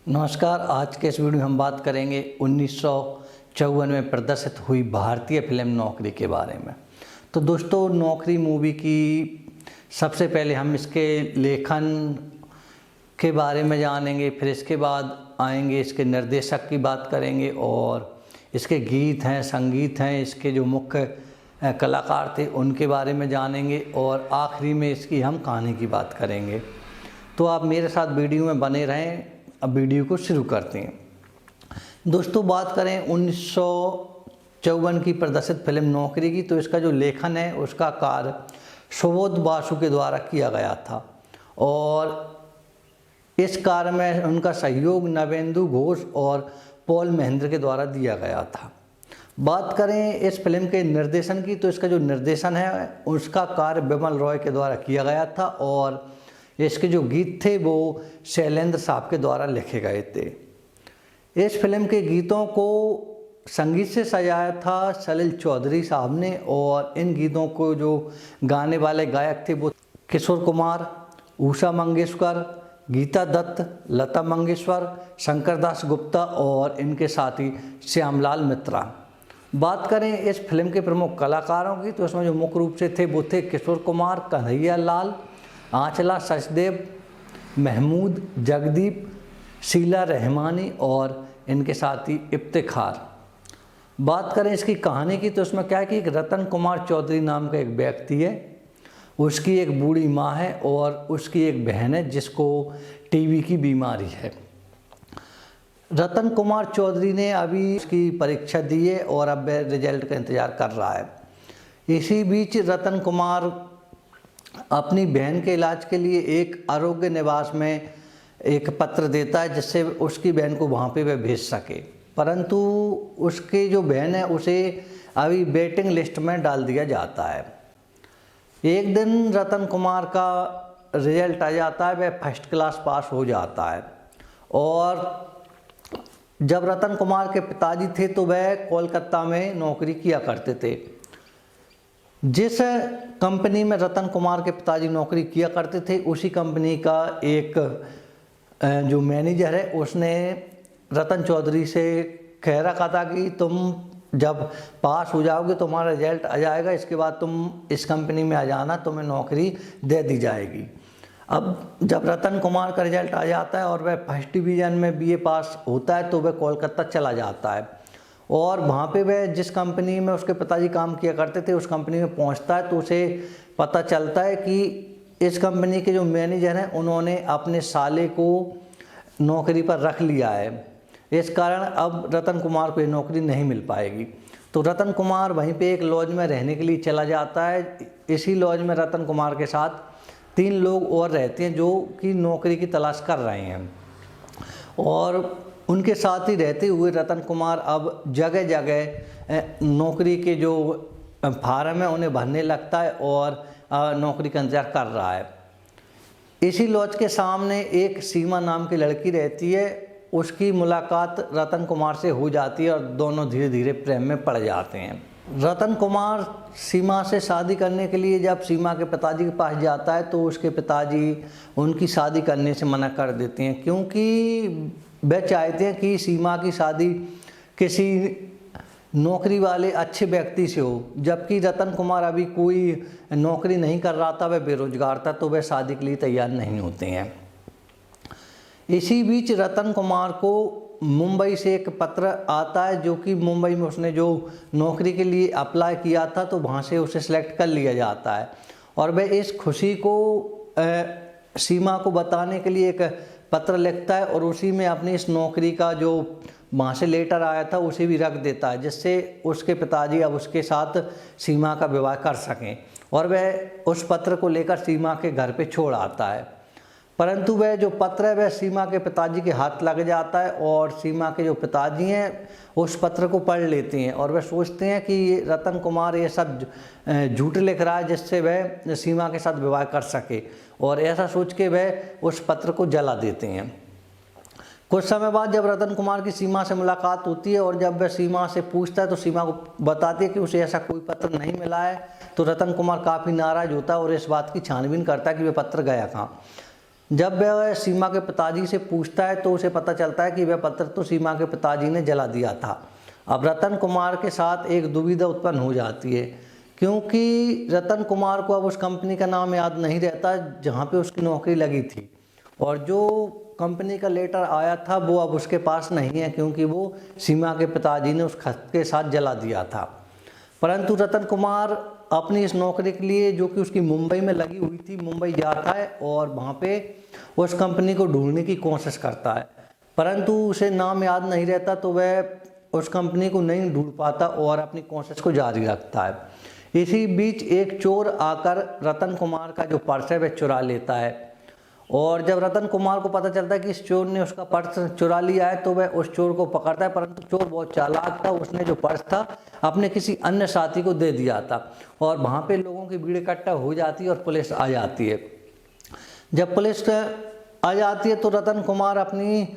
नमस्कार। आज के इस वीडियो में हम बात करेंगे 1954 में प्रदर्शित हुई भारतीय फिल्म नौकरी के बारे में। तो दोस्तों, नौकरी मूवी की सबसे पहले हम इसके लेखन के बारे में जानेंगे, फिर इसके बाद आएंगे इसके निर्देशक की बात करेंगे और इसके गीत हैं, संगीत हैं, इसके जो मुख्य कलाकार थे उनके बारे में जानेंगे और आखिरी में इसकी हम कहानी की बात करेंगे। तो आप मेरे साथ वीडियो में बने रहें। अब वीडियो को शुरू करते हैं। दोस्तों, बात करें 1954 की प्रदर्शित फिल्म नौकरी की, तो इसका जो लेखन है उसका कार्य सुबोध बासु के द्वारा किया गया था और इस कार्य में उनका सहयोग नवेंदु घोष और पॉल महेंद्र के द्वारा दिया गया था। बात करें इस फिल्म के निर्देशन की, तो इसका जो निर्देशन है उसका कार्य विमल रॉय के द्वारा किया गया था और इसके जो गीत थे वो शैलेंद्र साहब के द्वारा लिखे गए थे। इस फिल्म के गीतों को संगीत से सजाया था सलिल चौधरी साहब ने और इन गीतों को जो गाने वाले गायक थे वो किशोर कुमार, उषा मंगेशकर, गीता दत्त, लता मंगेशकर, शंकर दास गुप्ता और इनके साथी श्यामलाल मित्रा। बात करें इस फिल्म के प्रमुख कलाकारों की, तो इसमें जो मुख्य रूप से थे वो थे किशोर कुमार, कन्हैया लाल, आंचला सचदेव, महमूद, जगदीप, शीला रहमानी और इनके साथी इफ्तिखार। बात करें इसकी कहानी की, तो इसमें क्या है कि एक रतन कुमार चौधरी नाम का एक व्यक्ति है, उसकी एक बूढ़ी माँ है और उसकी एक बहन है जिसको टीबी की बीमारी है। रतन कुमार चौधरी ने अभी इसकी परीक्षा दी है और अब वह रिजल्ट का इंतज़ार कर रहा है। इसी बीच रतन कुमार अपनी बहन के इलाज के लिए एक आरोग्य निवास में एक पत्र देता है जिससे उसकी बहन को वहाँ पे वह भेज सके, परंतु उसकी जो बहन है उसे अभी वेटिंग लिस्ट में डाल दिया जाता है। एक दिन रतन कुमार का रिजल्ट आ जाता है, वह फर्स्ट क्लास पास हो जाता है और जब रतन कुमार के पिताजी थे तो वह कोलकाता में नौकरी किया करते थे। जिस कंपनी में रतन कुमार के पिताजी नौकरी किया करते थे उसी कंपनी का एक जो मैनेजर है उसने रतन चौधरी से कह रखा था कि तुम जब पास हो जाओगे तुम्हारा रिजल्ट आ जाएगा, इसके बाद तुम इस कंपनी में आ जाना, तुम्हें नौकरी दे दी जाएगी। अब जब रतन कुमार का रिजल्ट आ जाता है और वह फर्स्ट डिवीज़न में बीए पास होता है तो वह कोलकाता चला जाता है और वहाँ पे वह जिस कंपनी में उसके पिताजी काम किया करते थे उस कंपनी में पहुँचता है तो उसे पता चलता है कि इस कंपनी के जो मैनेजर हैं उन्होंने अपने साले को नौकरी पर रख लिया है। इस कारण अब रतन कुमार को ये नौकरी नहीं मिल पाएगी। तो रतन कुमार वहीं पे एक लॉज में रहने के लिए चला जाता है। इसी लॉज में रतन कुमार के साथ 3 लोग और रहते हैं जो कि नौकरी की तलाश कर रहे हैं और उनके साथ ही रहते हुए रतन कुमार अब जगह जगह नौकरी के जो फार्म है उन्हें भरने लगता है और नौकरी का इंतजार कर रहा है। इसी लॉज के सामने एक सीमा नाम की लड़की रहती है, उसकी मुलाकात रतन कुमार से हो जाती है और दोनों धीरे धीरे प्रेम में पड़ जाते हैं। रतन कुमार सीमा से शादी करने के लिए जब सीमा के पिताजी के पास जाता है तो उसके पिताजी उनकी शादी करने से मना कर देते हैं क्योंकि वह चाहते हैं कि सीमा की शादी किसी नौकरी वाले अच्छे व्यक्ति से हो, जबकि रतन कुमार अभी कोई नौकरी नहीं कर रहा था, वह बेरोजगार था, तो वह शादी के लिए तैयार नहीं होते हैं। इसी बीच रतन कुमार को मुंबई से एक पत्र आता है जो कि मुंबई में उसने जो नौकरी के लिए अप्लाई किया था तो वहाँ से उसे सेलेक्ट कर लिया जाता है और वह इस खुशी को सीमा को बताने के लिए एक पत्र लिखता है और उसी में अपनी इस नौकरी का जो वहाँ से लेटर आया था उसे भी रख देता है जिससे उसके पिताजी अब उसके साथ सीमा का विवाह कर सकें और वह उस पत्र को लेकर सीमा के घर पे छोड़ आता है। परंतु वह जो पत्र है वह सीमा के पिताजी के हाथ लग जाता है और सीमा के जो पिताजी हैं उस पत्र को पढ़ लेते हैं और वह सोचते हैं कि ये रतन कुमार ये सब झूठ लिख रहा है जिससे वह सीमा के साथ विवाह कर सके और ऐसा सोच के वह उस पत्र को जला देते हैं। कुछ समय बाद जब रतन कुमार की सीमा से मुलाकात होती है और जब वह सीमा से पूछता है तो सीमा को बताती है कि उसे ऐसा कोई पत्र नहीं मिला है, तो रतन कुमार काफ़ी नाराज़ होता है और इस बात की छानबीन करता है कि वह पत्र गया कहाँ। जब वह सीमा के पिताजी से पूछता है तो उसे पता चलता है कि वह पत्र तो सीमा के पिताजी ने जला दिया था। अब रतन कुमार के साथ एक दुविधा उत्पन्न हो जाती है, क्योंकि रतन कुमार को अब उस कंपनी का नाम याद नहीं रहता जहाँ पे उसकी नौकरी लगी थी, और जो कंपनी का लेटर आया था वो अब उसके पास नहीं है, क्योंकि वो सीमा के पिताजी ने उस खत के साथ जला दिया था। परंतु रतन कुमार अपनी इस नौकरी के लिए, जो कि उसकी मुंबई में लगी हुई थी, मुंबई जाता है और वहाँ पे उस कंपनी को ढूंढने की कोशिश करता है, परंतु उसे नाम याद नहीं रहता तो वह उस कंपनी को नहीं ढूंढ पाता और अपनी कोशिश को जारी रखता है। इसी बीच एक चोर आकर रतन कुमार का जो पर्स है वह चुरा लेता है, और जब रतन कुमार को पता चलता है कि इस चोर ने उसका पर्स चुरा लिया है तो वह उस चोर को पकड़ता है, परंतु चोर बहुत चालाक था, उसने जो पर्स था अपने किसी अन्य साथी को दे दिया था, और वहाँ पे लोगों की भीड़ इकट्ठा हो जाती है और पुलिस आ जाती है। जब पुलिस आ जाती है तो रतन कुमार अपनी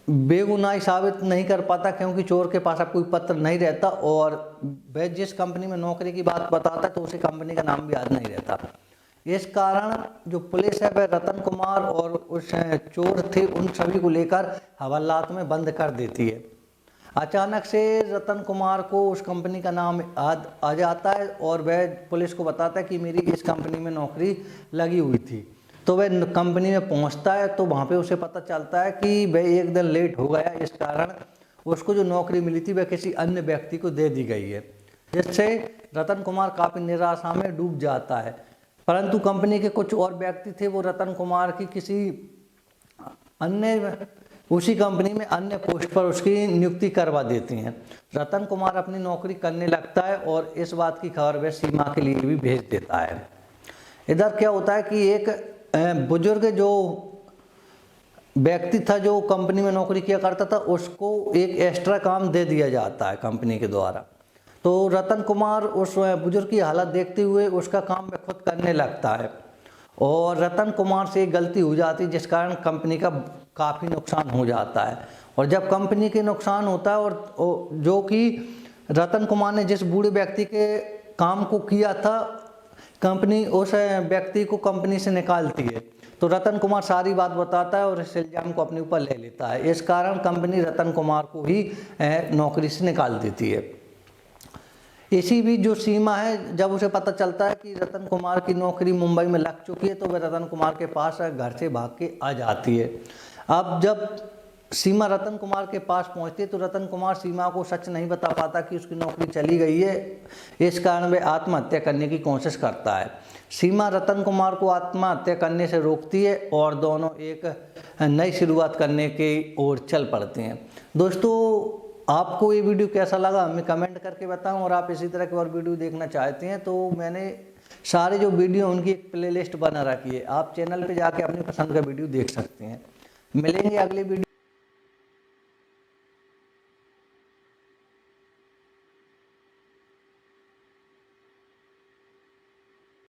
बेगुनाही साबित नहीं कर पाता, क्योंकि चोर के पास अब कोई पत्र नहीं रहता, और वह जिस कंपनी में नौकरी की बात बताता है तो उसे कंपनी का नाम भी याद नहीं रहता। इस कारण जो पुलिस है वह रतन कुमार और उस चोर थे उन सभी को लेकर हवालात में बंद कर देती है। अचानक से रतन कुमार को उस कंपनी का नाम याद आ जाता है और वह पुलिस को बताता है कि मेरी इस कंपनी में नौकरी लगी हुई थी। तो वह कंपनी में पहुंचता है तो वहाँ पे उसे पता चलता है कि वह एक दिन लेट हो गया, इस कारण उसको जो नौकरी मिली थी वह किसी अन्य व्यक्ति को दे दी गई है, जिससे रतन कुमार काफ़ी निराशा में डूब जाता है। परंतु कंपनी के कुछ और व्यक्ति थे, वो रतन कुमार की किसी अन्य उसी कंपनी में अन्य पोस्ट पर उसकी नियुक्ति करवा देती हैं। रतन कुमार अपनी नौकरी करने लगता है और इस बात की खबर वह सीमा के लिए भी भेज देता है। इधर क्या होता है कि एक बुजुर्ग जो व्यक्ति था जो कंपनी में नौकरी किया करता था, उसको एक एक्स्ट्रा काम दे दिया जाता है कंपनी के द्वारा। तो रतन कुमार उस बुजुर्ग की हालत देखते हुए उसका काम वह खुद करने लगता है, और रतन कुमार से एक गलती हो जाती है जिस कारण कंपनी का काफ़ी नुकसान हो जाता है। और जब कंपनी के नुकसान होता है और जो कि रतन कुमार ने जिस बूढ़े व्यक्ति के काम को किया था, कंपनी उस व्यक्ति को कंपनी से निकालती है, तो रतन कुमार सारी बात बताता है और इस इल्ज़ाम को अपने ऊपर ले लेता है। इस कारण कंपनी रतन कुमार को ही नौकरी से निकाल देती है। इसी बीच जो सीमा है, जब उसे पता चलता है कि रतन कुमार की नौकरी मुंबई में लग चुकी है तो वह रतन कुमार के पास घर से भाग के आ जाती है। अब जब सीमा रतन कुमार के पास पहुंचती है तो रतन कुमार सीमा को सच नहीं बता पाता कि उसकी नौकरी चली गई है, इस कारण वह आत्महत्या करने की कोशिश करता है। सीमा रतन कुमार को आत्महत्या करने से रोकती है और दोनों एक नई शुरुआत करने की ओर चल पड़ते हैं। दोस्तों, आपको ये वीडियो कैसा लगा हमें कमेंट करके बताएं, और आप इसी तरह के और वीडियो देखना चाहते हैं तो मैंने सारे जो वीडियो उनकी एक प्लेलिस्ट बना रखी है, आप चैनल पे जाके अपनी पसंद का वीडियो देख सकते हैं। मिलेंगे अगले वीडियो।